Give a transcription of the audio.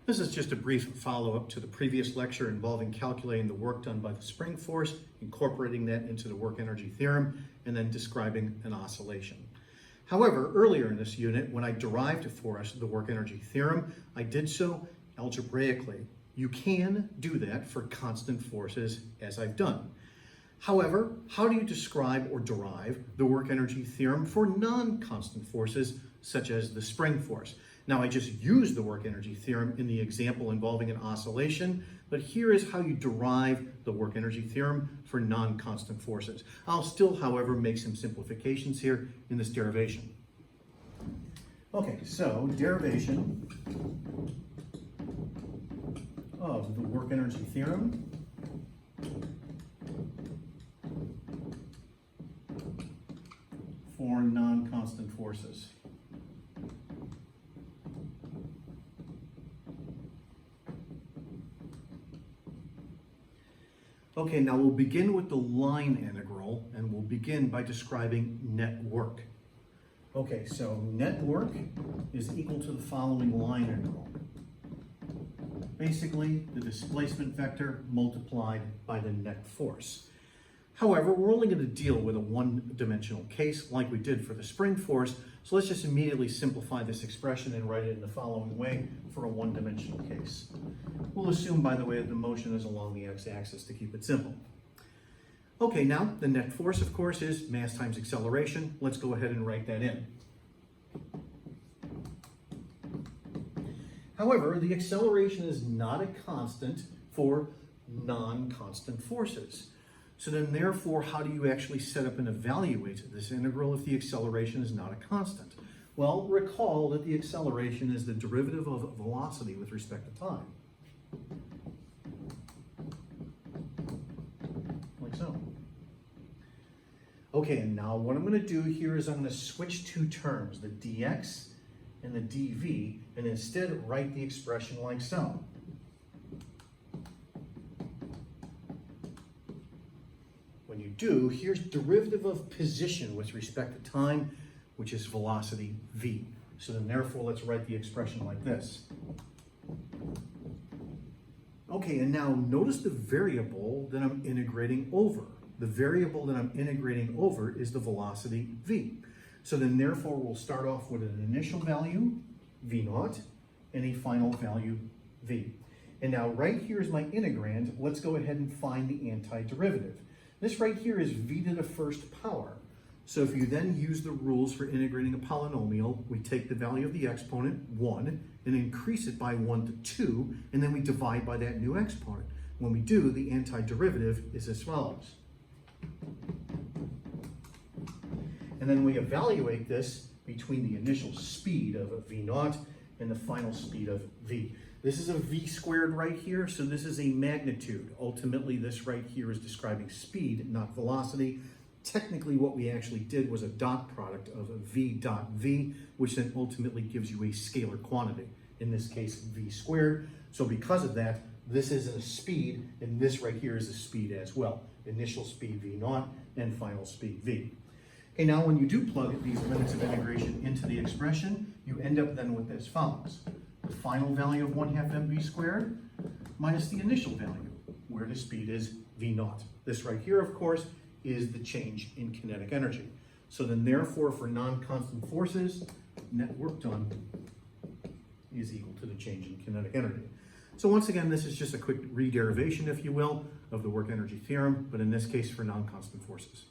This is just a brief follow-up to the previous lecture involving calculating the work done by the spring force, incorporating that into the work energy theorem, and then describing an oscillation. However, earlier in this unit, when I derived for us the work energy theorem, I did so algebraically. You can do that for constant forces, as I've done. However, how do you describe or derive the work energy theorem for non-constant forces, such as the spring force? Now, I just used the work energy theorem in the example involving an oscillation, but here is how you derive the work energy theorem for non-constant forces. I'll still, however, make some simplifications here in this derivation. Okay, so derivation of the work energy theorem for non-constant forces. Okay, now we'll begin with the line integral, and we'll begin by describing net work. Okay, so net work is equal to the following line integral. Basically, the displacement vector multiplied by the net force. However, we're only going to deal with a one-dimensional case like we did for the spring force, so let's just immediately simplify this expression and write it in the following way for a one-dimensional case. We'll assume, by the way, that the motion is along the x-axis to keep it simple. Okay, now the net force, of course, is mass times acceleration. Let's go ahead and write that in. However, the acceleration is not a constant for non-constant forces. So then, therefore, how do you actually set up and evaluate this integral if the acceleration is not a constant? Well, recall that the acceleration is the derivative of velocity with respect to time. Like so. Okay, and now what I'm going to do here is I'm going to switch two terms, the dx and the dv, and instead write the expression like so. When you do, here's derivative of position with respect to time, which is velocity v. So then therefore, let's write the expression like this. Okay, and now notice the variable that I'm integrating over. The variable that I'm integrating over is the velocity v. So then therefore, we'll start off with an initial value, v naught, and a final value, v. And now right here is my integrand. Let's go ahead and find the antiderivative. This right here is v to the first power. So if you then use the rules for integrating a polynomial, we take the value of the exponent, 1, and increase it by 1 to 2, and then we divide by that new exponent. When we do, the antiderivative is as follows. And then we evaluate this between the initial speed of v naught and the final speed of v. This is a v squared right here, so this is a magnitude. Ultimately, this right here is describing speed, not velocity. Technically, what we actually did was a dot product of a v dot v, which then ultimately gives you a scalar quantity, in this case, v squared. So because of that, this is a speed, and this right here is a speed as well. Initial speed v naught and final speed v. Okay, now when you do plug these limits of integration into the expression, you end up then with as follows. The final value of 1/2 mv squared minus the initial value, where the speed is v naught. This right here, of course, is the change in kinetic energy. So then therefore, for non-constant forces, net work done is equal to the change in kinetic energy. So once again, this is just a quick re-derivation, if you will, of the work energy theorem, but in this case for non-constant forces.